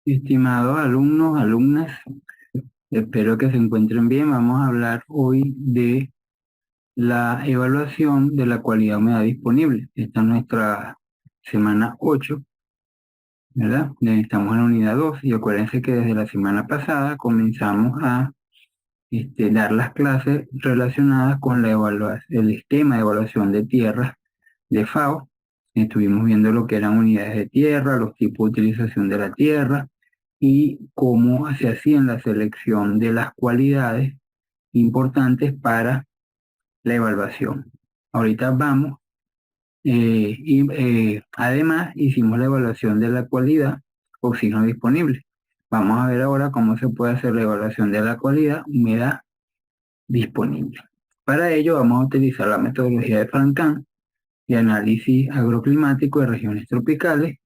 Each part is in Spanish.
Estimados alumnos, alumnas, espero que se encuentren bien. Vamos a hablar hoy de la evaluación de la cualidad de humedad disponible. Esta es nuestra semana 8, ¿verdad? Estamos en la unidad 2 y acuérdense que desde la semana pasada comenzamos a dar las clases relacionadas con la evaluación, el esquema de evaluación de tierras de FAO. Estuvimos viendo lo que eran unidades de tierra, los tipos de utilización de la tierra y cómo se hacían la selección de las cualidades importantes para la evaluación. Ahorita vamos además hicimos la evaluación de la cualidad oxígeno disponible. Vamos a ver ahora cómo se puede hacer la evaluación de la cualidad humedad disponible. Para ello vamos a utilizar la metodología de Francan de análisis agroclimático de regiones tropicales,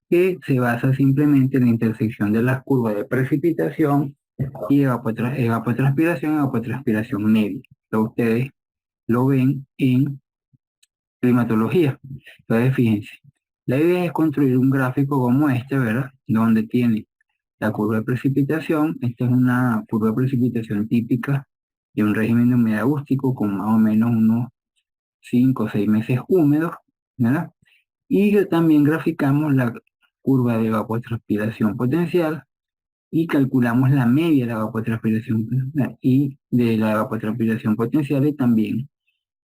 que se basa simplemente en la intersección de las curvas de precipitación y evapotranspiración y evapotranspiración media. Entonces ustedes lo ven en climatología. Entonces fíjense, la idea es construir un gráfico como este, ¿verdad? Donde tiene la curva de precipitación. Esta es una curva de precipitación típica de un régimen de humedad acústico con más o menos unos 5 o 6 meses húmedos, ¿verdad? Y también graficamos la curva de evapotranspiración potencial y calculamos la media de la evapotranspiración y de la evapotranspiración potencial y también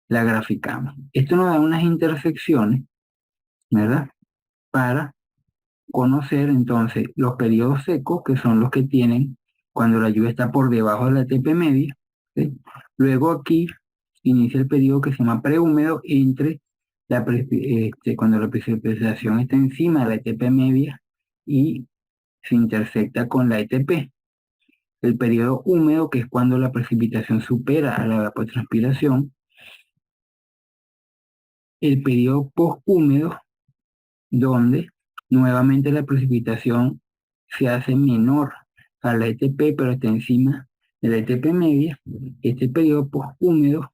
la graficamos. Esto nos da unas intersecciones, ¿verdad? Para conocer entonces los periodos secos, que son los que tienen cuando la lluvia está por debajo de la TP media, ¿sí? Luego aquí inicia el periodo que se llama prehúmedo entre cuando la precipitación está encima de la ETP media y se intersecta con la ETP. El periodo húmedo, que es cuando la precipitación supera a la evapotranspiración. El periodo posthúmedo, donde nuevamente la precipitación se hace menor a la ETP, pero está encima de la ETP media. Este periodo posthúmedo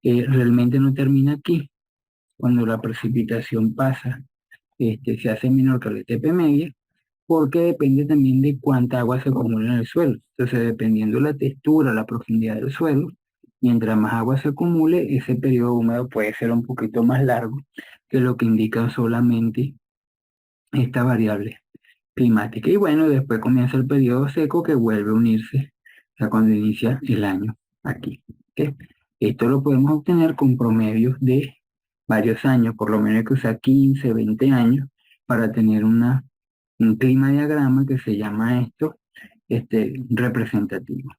realmente no termina aquí. Cuando la precipitación pasa, se hace menor que la ETP media, porque depende también de cuánta agua se acumula en el suelo. Entonces, dependiendo de la textura, la profundidad del suelo, mientras más agua se acumule, ese periodo húmedo puede ser un poquito más largo que lo que indica solamente esta variable climática. Y bueno, después comienza el periodo seco que vuelve a unirse a cuando inicia el año aquí. ¿Ok? Esto lo podemos obtener con promedios de varios años, por lo menos hay que usar 15, 20 años para tener un clima diagrama que se llama esto representativo.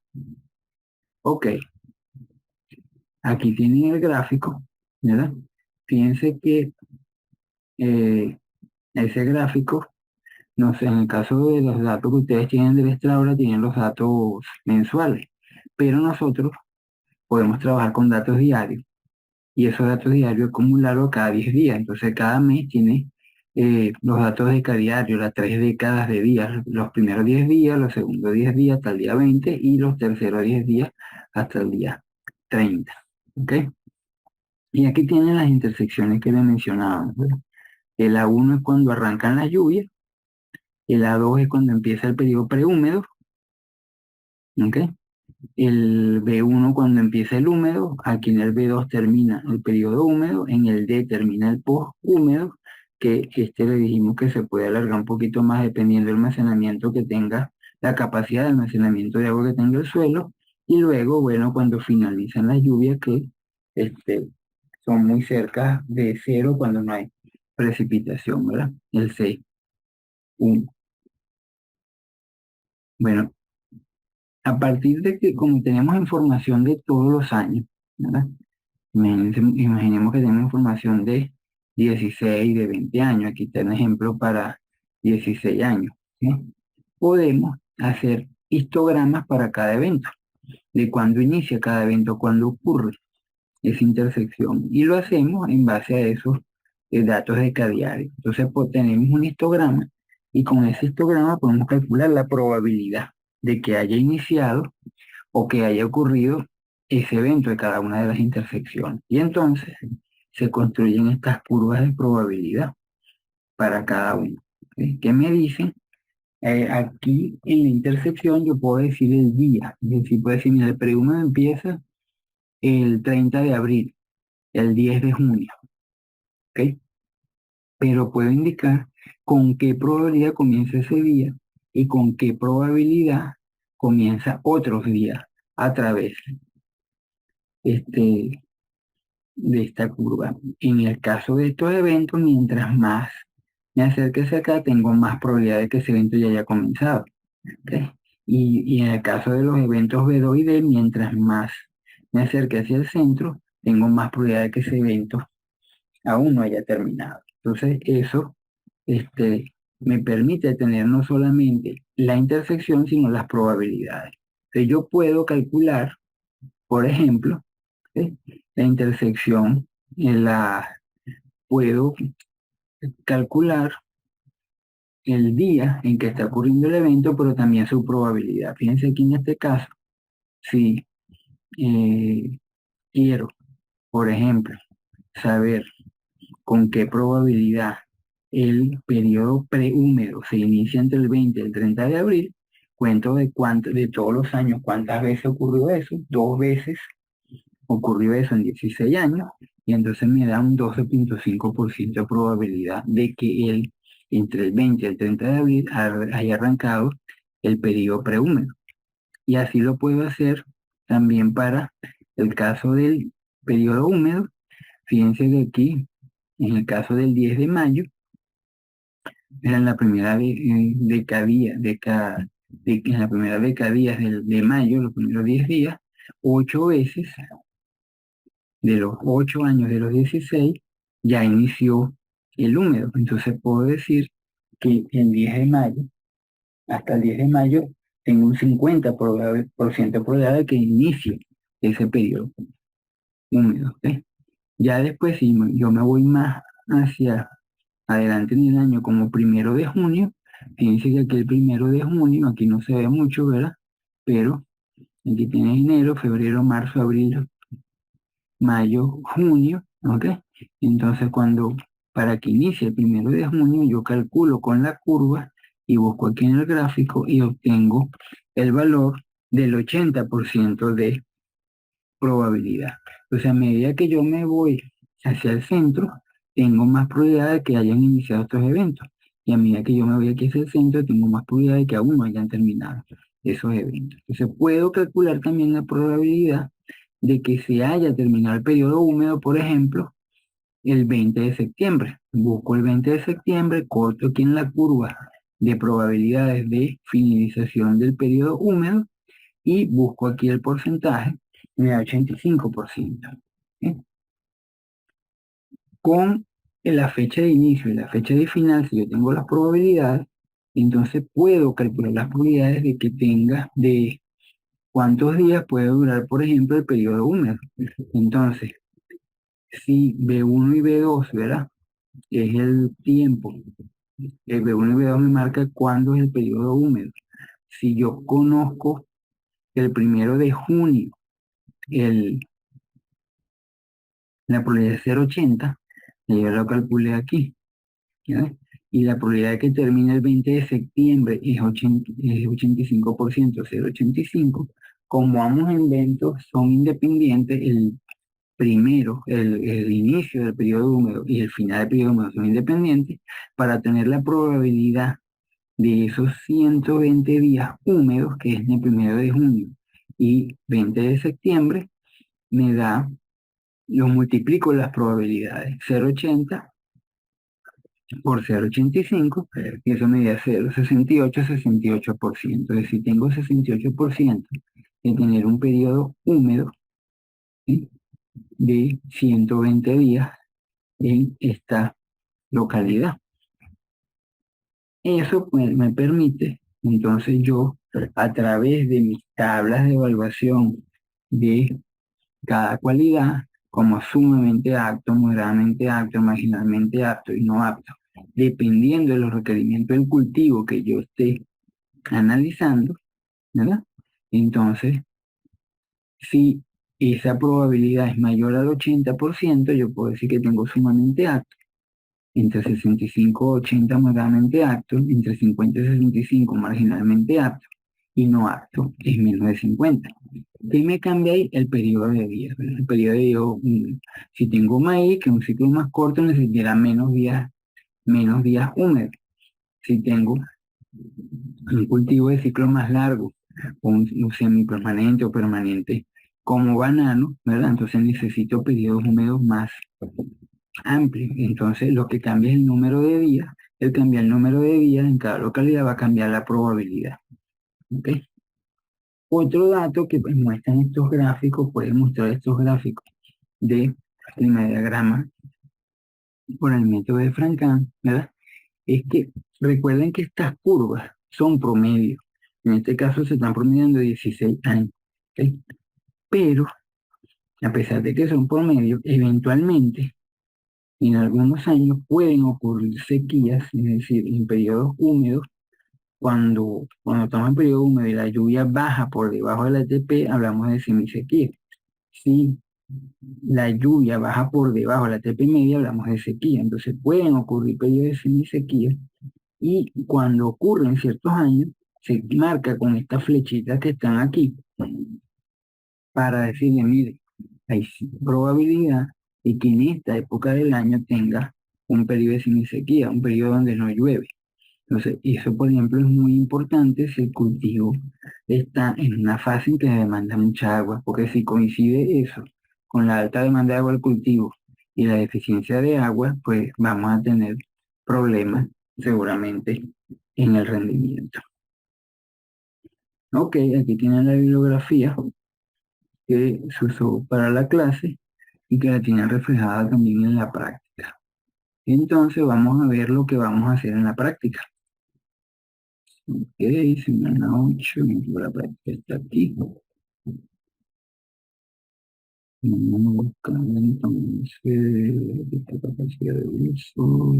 Ok, aquí tienen el gráfico, ¿verdad? Fíjense que eh, ese gráfico, no sé, en el caso de los datos que ustedes tienen del Extraordinario, tienen los datos mensuales, pero nosotros podemos trabajar con datos diarios y esos datos diarios acumularlos cada 10 días. Entonces cada mes tiene los datos de cada diario, las 3 décadas de días, los primeros 10 días, los segundos 10 días hasta el día 20 y los terceros 10 días hasta el día 30. ¿Ok? Y aquí tienen las intersecciones que les mencionábamos, ¿verdad? El A1 es cuando arrancan las lluvias, el A2 es cuando empieza el periodo prehúmedo, ¿ok? El B1 cuando empieza el húmedo, aquí en el B2 termina el periodo húmedo, en el D termina el post-húmedo, que le dijimos que se puede alargar un poquito más dependiendo del almacenamiento que tenga, la capacidad de almacenamiento de agua que tenga el suelo, y luego, bueno, cuando finalizan las lluvias que este, son muy cerca de cero cuando no hay precipitación, ¿verdad? El C1. Bueno, a partir de que como tenemos información de todos los años, ¿verdad? Imaginemos que tenemos información de 16, de 20 años. Aquí está un ejemplo para 16 años. ¿Sí? Podemos hacer histogramas para cada evento, de cuándo inicia cada evento, cuándo ocurre esa intersección. Y lo hacemos en base a esos datos de cada diario. Entonces, pues, tenemos un histograma y con ese histograma podemos calcular la probabilidad de que haya iniciado o que haya ocurrido ese evento de cada una de las intersecciones. Y entonces se construyen estas curvas de probabilidad para cada uno. ¿Sí? ¿Qué me dicen? Aquí en la intersección yo puedo decir el día, es decir, puedo decir, mira, el periodo húmedo empieza el 30 de abril, el 10 de junio, ¿ok? Pero puedo indicar con qué probabilidad comienza ese día y con qué probabilidad comienza otros días a través este, de esta curva. En el caso de estos eventos, mientras más me acerque hacia acá, tengo más probabilidad de que ese evento ya haya comenzado. ¿Ok? Y en el caso de los eventos B2 y D, mientras más me acerque hacia el centro, tengo más probabilidad de que ese evento aún no haya terminado. Entonces, eso me permite tener no solamente la intersección, sino las probabilidades. Entonces, yo puedo calcular, por ejemplo, ¿sí? La intersección, puedo calcular el día en que está ocurriendo el evento, pero también su probabilidad. Fíjense aquí en este caso, si quiero, por ejemplo, saber con qué probabilidad el periodo prehúmedo se inicia entre el 20 y el 30 de abril, cuento de todos los años, cuántas veces ocurrió eso, 2 veces ocurrió eso en 16 años, y entonces me da un 12,5% de probabilidad de que él, entre el 20 y el 30 de abril, haya arrancado el periodo prehúmedo. Y así lo puedo hacer también para el caso del periodo húmedo. Fíjense que aquí, en el caso del 10 de mayo, era en la primera en la primera decadía de mayo, los primeros 10 días, 8 veces de los 8 años de los 16 ya inició el húmedo. Entonces puedo decir que el 10 de mayo, hasta el 10 de mayo, tengo un 50% de probabilidad de que inicie ese periodo húmedo. ¿Ok? Ya después, si yo me voy más hacia adelante en el año, como 1 de junio, fíjense que aquí el 1 de junio, aquí no se ve mucho, ¿verdad? Pero aquí tienes enero, febrero, marzo, abril, mayo, junio, ¿ok? Entonces, para que inicie el 1 de junio, yo calculo con la curva y busco aquí en el gráfico y obtengo el valor del 80% de probabilidad. O sea, a medida que yo me voy hacia el centro, tengo más probabilidad de que hayan iniciado estos eventos. Y a medida que yo me voy aquí hacia el centro, tengo más probabilidad de que aún no hayan terminado esos eventos. Entonces, puedo calcular también la probabilidad de que se haya terminado el periodo húmedo, por ejemplo, el 20 de septiembre. Busco el 20 de septiembre, corto aquí en la curva de probabilidades de finalización del periodo húmedo y busco aquí el porcentaje, me da 85%. ¿Sí? Con la fecha de inicio y la fecha de final, si yo tengo las probabilidades, entonces puedo calcular las probabilidades de que tenga, de cuántos días puede durar, por ejemplo, el periodo húmedo. Entonces, si B1 y B2, ¿verdad? Es el tiempo. El B1 y B2 me marca cuándo es el periodo húmedo. Si yo conozco el 1 de junio, el, la probabilidad es 0,80, yo lo calculé aquí, ¿ya? Y la probabilidad de que termine el 20 de septiembre es 85%, 0,85. Como ambos eventos son independientes, el inicio del periodo húmedo y el final del periodo húmedo son independientes, para tener la probabilidad de esos 120 días húmedos, que es el 1 de junio y 20 de septiembre, me da, lo multiplico las probabilidades, 0,80 por 0,85, y eso me da 0,68, 68%. Es decir, tengo 68% de tener un periodo húmedo, ¿sí?, de 120 días en esta localidad. Eso me permite, entonces yo, a través de mis tablas de evaluación de cada cualidad, como sumamente apto, moderadamente apto, marginalmente apto y no apto, dependiendo de los requerimientos del cultivo que yo esté analizando, ¿verdad? Entonces, si esa probabilidad es mayor al 80%, yo puedo decir que tengo sumamente apto. entre 65 y 80 moderadamente apto, entre 50 y 65 marginalmente apto, y no apto es menos de 50. ¿Qué me cambia ahí? El periodo de vida. El periodo de vida, si tengo maíz, que es un ciclo más corto, necesitará menos días húmedos. Si tengo un cultivo de ciclo más largo, un semipermanente o permanente como banano, ¿verdad? Entonces necesito periodos húmedos más amplios. Entonces lo que cambia es el número de días. El cambiar el número de días en cada localidad va a cambiar la probabilidad. ¿Ok? Otro dato que pues, muestran estos gráficos, pueden mostrar estos gráficos de clima por el método de Franklin, ¿verdad? Es que recuerden que estas curvas son promedios. En este caso se están promediando 16 años. ¿Ok? Pero, a pesar de que son promedios, eventualmente, en algunos años pueden ocurrir sequías, es decir, en periodos húmedos. Cuando estamos en periodo húmedo y la lluvia baja por debajo de la ATP, hablamos de semisequía. Si la lluvia baja por debajo de la ATP media, hablamos de sequía. Entonces pueden ocurrir periodos de semisequía y cuando ocurren ciertos años, se marca con estas flechitas que están aquí para decirle, mire, hay probabilidad de que en esta época del año tenga un periodo de semisequía, un periodo donde no llueve. Entonces, eso, por ejemplo, es muy importante si el cultivo está en una fase en que demanda mucha agua, porque si coincide eso con la alta demanda de agua del cultivo y la deficiencia de agua, pues vamos a tener problemas seguramente en el rendimiento. Ok, aquí tienen la bibliografía que se usó para la clase y que la tienen reflejada también en la práctica. Entonces, vamos a ver lo que vamos a hacer en la práctica. Ok, semana 8, la práctica está aquí. Vamos a buscar entonces esta capacidad de uso.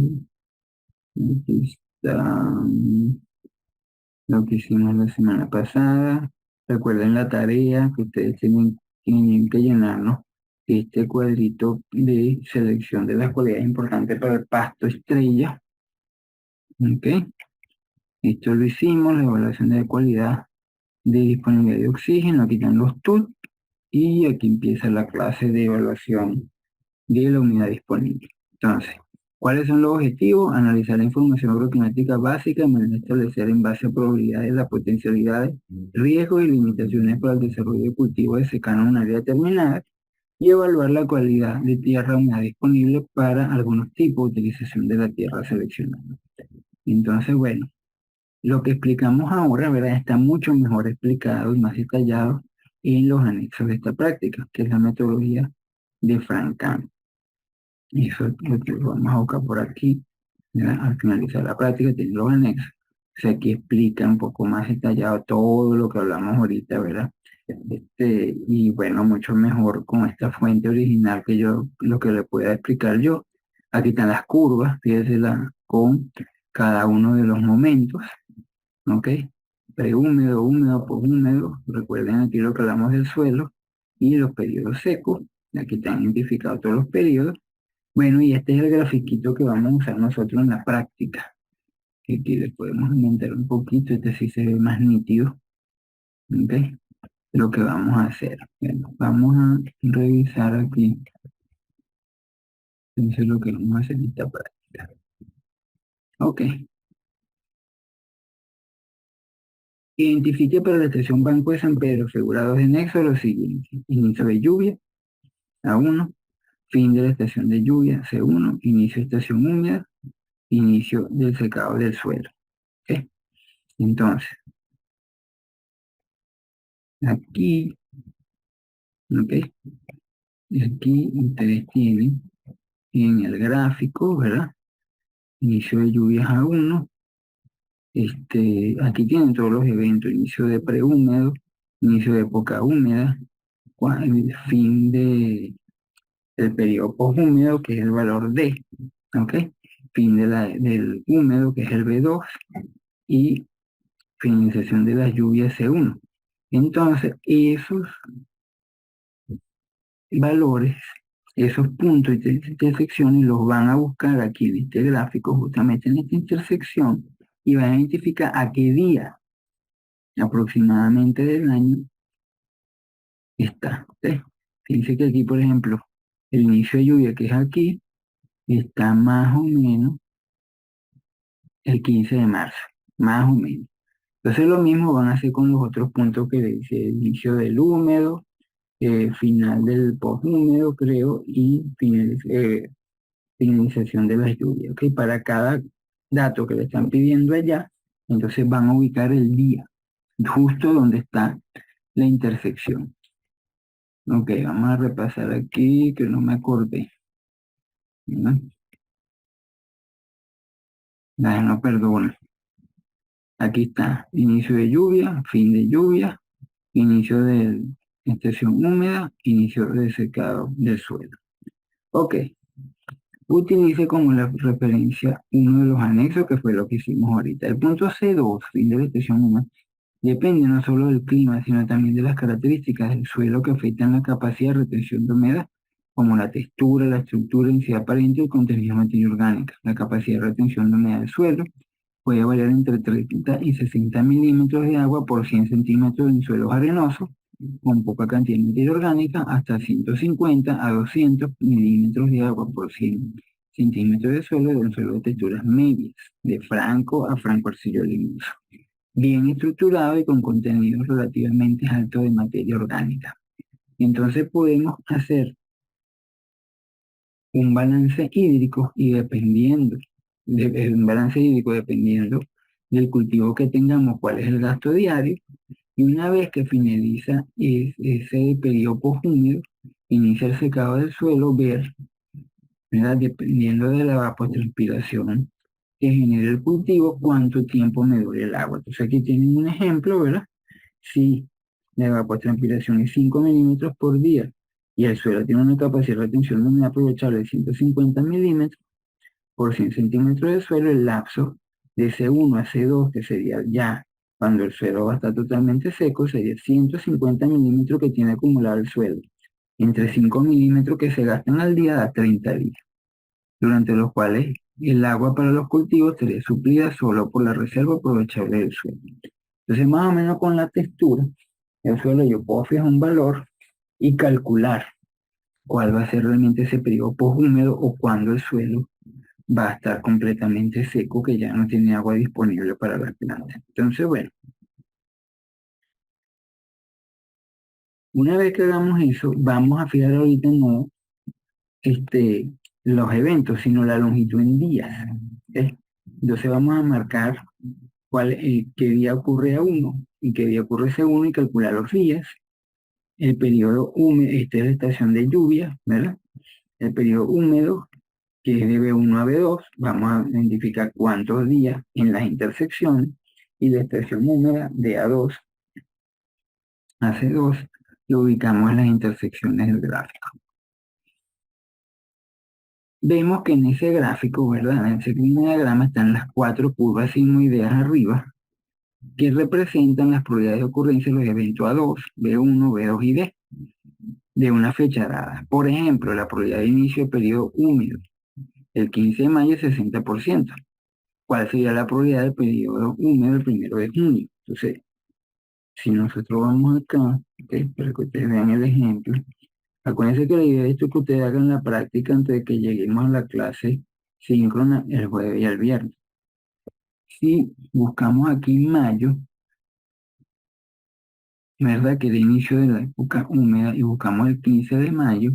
Aquí está lo que hicimos la semana pasada. Recuerden la tarea que ustedes tienen que llenarnos. Este cuadrito de selección de las cualidades importantes para el pasto estrella. Ok, esto lo hicimos, la evaluación de cualidad de disponibilidad de oxígeno. Aquí están los tools. Y aquí empieza la clase de evaluación de la unidad disponible. Entonces, ¿cuáles son los objetivos? Analizar la información agroclimática básica, establecer en base a probabilidades las potencialidades, riesgos y limitaciones para el desarrollo de cultivos de secano en un área determinada y evaluar la calidad de tierra humedad disponible para algunos tipos de utilización de la tierra seleccionada. Entonces, bueno, lo que explicamos ahora, ¿verdad? Está mucho mejor explicado y más detallado en los anexos de esta práctica, que es la metodología de Frank Kahn. Eso es lo que vamos a buscar por aquí, ¿verdad? Al finalizar la práctica tiene los anexos. O sea, aquí explica un poco más detallado todo lo que hablamos ahorita, ¿verdad? Y bueno, mucho mejor con esta fuente original que yo, lo que le pueda explicar yo. Aquí están las curvas, fíjense con cada uno de los momentos. ¿Ok? Prehúmedo, húmedo, posthúmedo. Recuerden aquí lo que hablamos del suelo y los periodos secos. Aquí están identificados todos los periodos. Bueno, y este es el grafiquito que vamos a usar nosotros en la práctica. Que aquí le podemos aumentar un poquito. Este sí se ve más nítido. ¿Ok? Lo que vamos a hacer. Bueno, vamos a revisar aquí. Entonces lo que vamos a hacer en esta práctica. Ok. Identifique para la estación Banco de San Pedro, asegurados de nexo, los siguientes. Inicio de lluvia, A1. Fin de la estación de lluvia, C1, inicio de estación húmeda, inicio del secado del suelo. ¿Ok? Entonces, aquí, ¿ok? Y aquí ustedes tienen en el gráfico, ¿verdad? Inicio de lluvias A1, aquí tienen todos los eventos, inicio de prehúmedo, inicio de época húmeda, fin del periodo posthúmedo, que es el valor D, ¿ok? Fin del húmedo, que es el B2, y finalización de las lluvias C1. Entonces, esos valores esos puntos de intersecciones los van a buscar aquí en este gráfico, justamente en esta intersección, y van a identificar a qué día aproximadamente del año está. ¿Sí? Fíjense que aquí, por ejemplo, el inicio de lluvia, que es aquí, está más o menos el 15 de marzo, más o menos. Entonces lo mismo van a hacer con los otros puntos que le dice inicio del húmedo, final del poshúmedo, creo, y finalización de las lluvias. ¿Ok? Para cada dato que le están pidiendo allá, entonces van a ubicar el día, justo donde está la intersección. Ok, vamos a repasar aquí, que no me acordé. ¿No? No perdona. Aquí está, inicio de lluvia, fin de lluvia, inicio de estación húmeda, inicio de secado del suelo. Ok, utilice como la referencia uno de los anexos que fue lo que hicimos ahorita. El punto C2, fin de la estación húmeda, depende no solo del clima, sino también de las características del suelo que afectan la capacidad de retención de humedad, como la textura, la estructura, densidad aparente y el contenido de materia orgánica. La capacidad de retención de humedad del suelo puede variar entre 30 y 60 milímetros de agua por 100 centímetros en suelos arenosos, con poca cantidad de materia orgánica, hasta 150 a 200 milímetros de agua por 100 centímetros de suelo en suelo de texturas medias, de franco a franco arcilloso, bien estructurado y con contenidos relativamente altos de materia orgánica. Entonces podemos hacer un balance hídrico y un balance hídrico dependiendo del cultivo que tengamos, cuál es el gasto diario, y una vez que finaliza ese periodo posthúmedo, inicia el secado del suelo, ver, ¿verdad? Dependiendo de la evapotranspiración que genere el cultivo, cuánto tiempo me dure el agua. Entonces aquí tienen un ejemplo, ¿verdad? Si la evapotranspiración es 5 milímetros por día y el suelo tiene una capacidad de retención de humedad aprovechable de 150 milímetros por 100 centímetros de suelo, el lapso de C1 a C2, que sería ya cuando el suelo va a estar totalmente seco, sería 150 milímetros que tiene acumulado el suelo. Entre 5 milímetros que se gastan al día da 30 días, durante los cuales el agua para los cultivos sería suplida solo por la reserva aprovechable del suelo. Entonces, más o menos con la textura del suelo, yo puedo fijar un valor y calcular cuál va a ser realmente ese periodo posthúmedo o cuándo el suelo va a estar completamente seco, que ya no tiene agua disponible para las plantas. Entonces, bueno, una vez que hagamos eso, vamos a fijar ahorita no este, los eventos, sino la longitud en días. ¿Ok? Entonces vamos a marcar qué día ocurre a uno y qué día ocurre ese uno y calcular los días. El periodo húmedo, esta es la estación de lluvia, ¿verdad? El periodo húmedo, que es de B1 a B2, vamos a identificar cuántos días en las intersecciones, y la estación húmeda de A2 a C2, lo ubicamos en las intersecciones del gráfico. Vemos que en ese gráfico, ¿verdad? En ese diagrama están las cuatro curvas sinoideas arriba, que representan las probabilidades de ocurrencia de los eventos A2, B1, B2 y D, de una fecha dada. Por ejemplo, la probabilidad de inicio de periodo húmedo, el 15 de mayo es 60%. ¿Cuál sería la probabilidad del periodo húmedo el 1 de junio? Entonces, si nosotros vamos acá, ¿okay? Para que ustedes vean el ejemplo, acuérdense que la idea de esto es que ustedes hagan la práctica antes de que lleguemos a la clase síncrona el jueves y el viernes. Si buscamos aquí mayo, ¿verdad? Que es el inicio de la época húmeda, y buscamos el 15 de mayo,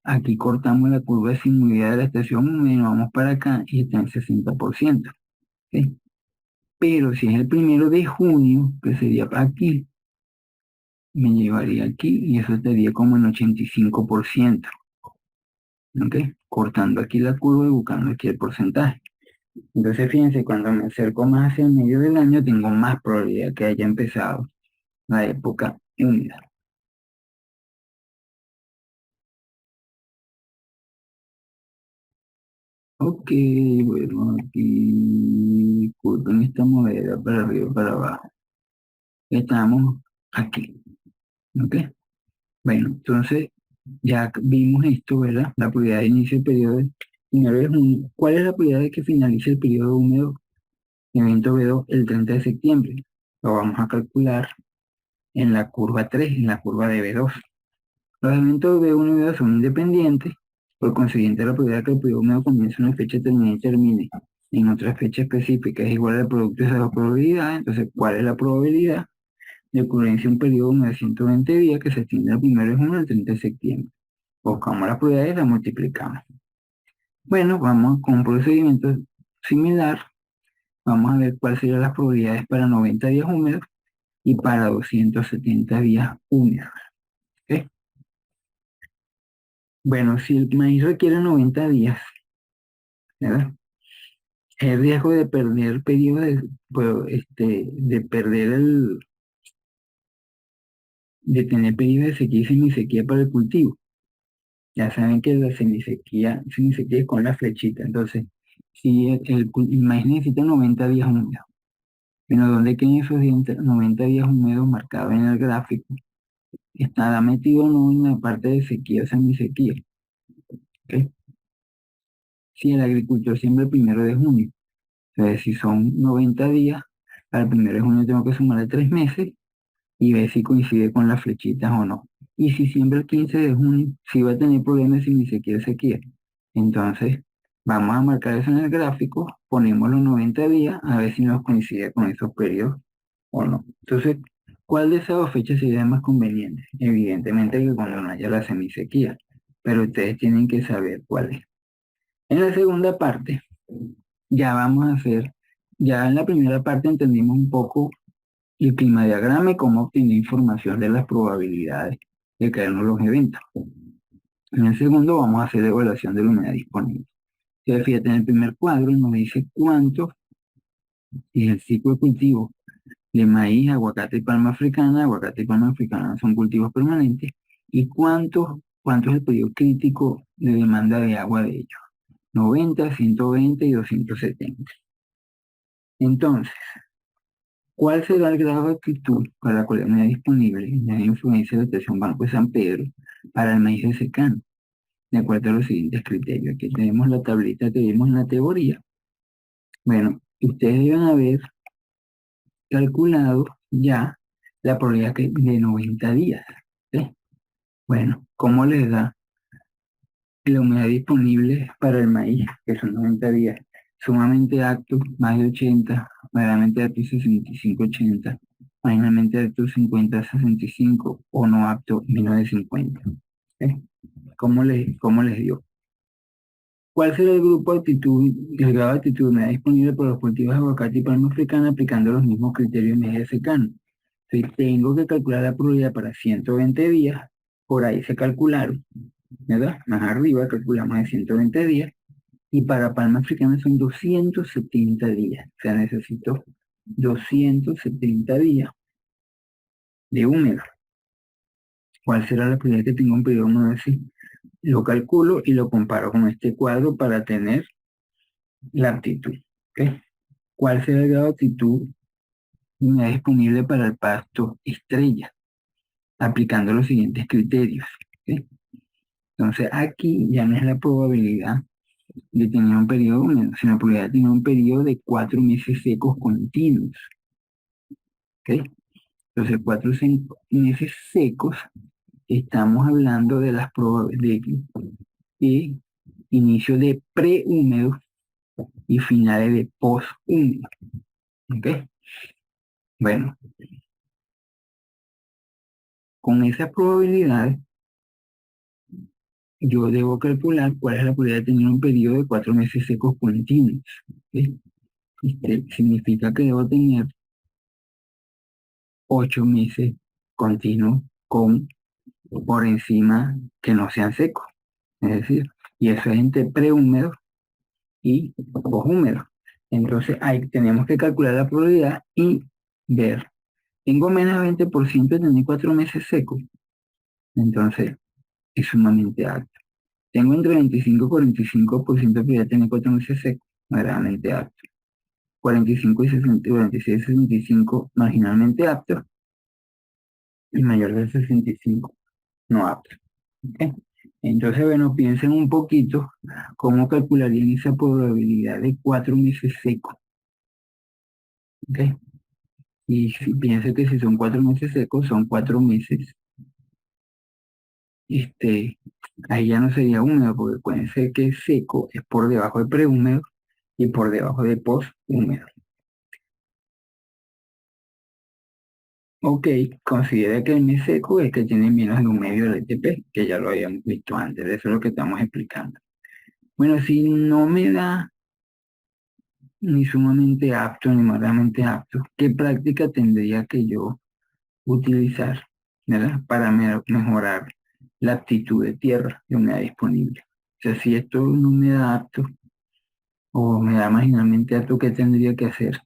aquí cortamos la curva de sinuosidad de la estación húmeda y nos vamos para acá y está en 60%. ¿Okay? Pero si es el 1 de junio, que sería aquí, me llevaría aquí y eso estaría como en 85%. ¿Ok? Cortando aquí la curva y buscando aquí el porcentaje. Entonces, fíjense, cuando me acerco más hacia el medio del año, tengo más probabilidad que haya empezado la época húmeda. Ok, bueno, aquí, disculpen esta moneda para arriba, para abajo. Estamos aquí. ¿Ok? Bueno, entonces Ya vimos esto, ¿verdad? La probabilidad de inicio del periodo primero es ¿Cuál es la probabilidad de que finalice el periodo húmedo evento B2 el 30 de septiembre? Lo vamos a calcular en la curva 3, en la curva de B2. Los eventos B1 y B2 son independientes, por consiguiente la probabilidad de que el periodo húmedo comience en una fecha determinada y termine en otra fecha específica es igual al producto de esas dos probabilidades. Entonces, ¿cuál es la probabilidad de ocurrencia de un periodo húmedo de 120 días que se extiende al 1 de junio al 30 de septiembre? Buscamos la probabilidad y la multiplicamos. Bueno, vamos con un procedimiento similar. Vamos a ver cuáles serían las probabilidades para 90 días húmedos y para 270 días húmedos. ¿Ok? Bueno, si el maíz requiere 90 días, ¿verdad? El riesgo de perder el periodo de perder de tener periodo de sequía y semisequía para el cultivo. Ya saben que la semisequía es con la flechita. Entonces, si el maíz necesita 90 días húmedos, bueno, ¿dónde quedan esos 90 días húmedos marcados en el gráfico? Estará metido o no en la parte de sequía o semisequía. ¿Ok? Si el agricultor siembra el 1 de junio, entonces si son 90 días, al 1 de junio tengo que sumarle 3 meses y ver si coincide con las flechitas o no. Y si siembra el 15 de junio, si va a tener problemas si ni siquiera sequía. Entonces, vamos a marcar eso en el gráfico, ponemos los 90 días a ver si nos coincide con esos periodos o no. Entonces, ¿cuál de esas dos fechas sería más conveniente? Evidentemente que cuando no haya la semisequía, pero ustedes tienen que saber cuál es. En la segunda parte, ya vamos a hacer, ya en la primera parte entendimos un poco el clima diagrama y cómo obtener información de las probabilidades de caernos los eventos. En el segundo vamos a hacer la evaluación de la humedad disponible. Si fíjate, en el primer cuadro nos dice cuánto es el ciclo de cultivo de maíz, aguacate y palma africana. Aguacate y palma africana son cultivos permanentes. Y cuánto es el periodo crítico de demanda de agua de ellos. 90, 120 y 270. Entonces, ¿cuál será el grado de actitud para la colonia disponible en la influencia de la estación Banco de San Pedro para el maíz de secano? De acuerdo a los siguientes criterios. Aquí tenemos la tablita que vimos en la teoría. Bueno, ustedes deben haber calculado ya la probabilidad de 90 días. ¿Sí? Bueno, ¿cómo les da la humedad disponible para el maíz, que son 90 días? Sumamente apto, más de 80, medianamente apto 65, 80, marginalmente apto 50, 65 o no apto menos de 50. ¿Sí? ¿Cómo les dio? ¿Cuál será el grupo de actitud, el grado de actitud de humedad disponible para los cultivos de aguacate y palma africana aplicando los mismos criterios de media secano? Entonces tengo que calcular la probabilidad para 120 días, por ahí se calcularon, ¿verdad? Más arriba calculamos de 120 días, y para palma africana son 270 días, o sea, necesito 270 días de húmedo. ¿Cuál será la probabilidad que tenga un periodo húmedo así? Lo calculo y lo comparo con este cuadro para tener la aptitud. ¿Ok? ¿Cuál será el grado de actitud disponible para el pasto estrella? Aplicando los siguientes criterios. ¿Ok? Entonces aquí ya no es la probabilidad de tener un periodo húmedo, sino la probabilidad de tener un periodo de 4 meses secos continuos. ¿Ok? Entonces 4 meses secos, estamos hablando de las probabilidades de inicio de prehúmedo y finales de poshúmedo. ¿Ok? Bueno, con esas probabilidades yo debo calcular cuál es la probabilidad de tener un periodo de 4 meses secos continuos. ¿Sí? Significa que debo tener 8 meses continuos con por encima que no sean secos. Es decir, y eso es entre prehúmedos y poshúmedos. Entonces ahí tenemos que calcular la probabilidad y ver. Tengo menos de 20% de tener 4 meses secos. Entonces es sumamente alto. Tengo entre 25 y 45% de probabilidad de tener 4 meses secos, moderadamente apto. 45 y 60, 46 y 65 marginalmente aptos y mayor de 65 no apto. ¿Ok? Entonces, bueno, piensen un poquito cómo calcularían esa probabilidad de 4 meses secos. ¿Ok? Y si piensen que si son 4 meses secos, son 4 meses, este, ahí ya no sería húmedo, porque pueden ser que seco es por debajo de prehúmedo y por debajo de posthúmedo. Ok, considera que el mes seco es que tiene menos de un medio de LTP, que ya lo habíamos visto antes, eso es lo que estamos explicando. Bueno, si no me da ni sumamente apto ni moderadamente apto, ¿qué práctica tendría que yo utilizar, ¿verdad? Para mejorar la aptitud de tierra de humedad disponible? O sea, si esto no me da apto o me da marginalmente apto, ¿qué tendría que hacer?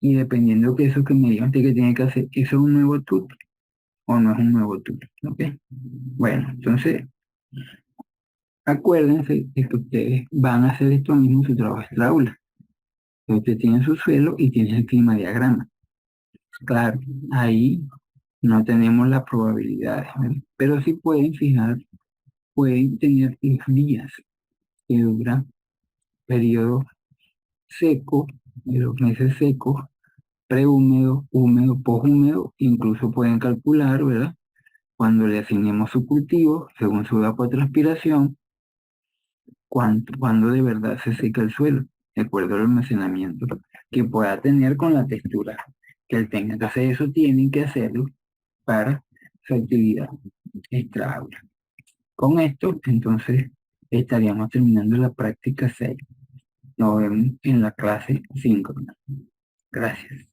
Y dependiendo que eso que me digan que tiene que hacer, ¿eso es un nuevo tool o no es un nuevo tool? ¿Ok? Bueno, entonces acuérdense de que ustedes van a hacer esto mismo en su trabajo extra aula. Ustedes tienen su suelo y tienen el clima diagrama. Claro, ahí no tenemos las probabilidades, ¿verdad? Pero sí pueden fijar, pueden tener los días que duran periodo seco, de los meses secos, prehúmedo, húmedo, poshúmedo, incluso pueden calcular, ¿verdad? Cuando le asignemos su cultivo, según su evapotranspiración, cuando de verdad se seca el suelo, de acuerdo al almacenamiento que pueda tener con la textura que él tenga. Entonces eso tienen que hacerlo para su actividad extra aula. Con esto, entonces, estaríamos terminando la práctica 6. Nos vemos en la clase 5. Gracias.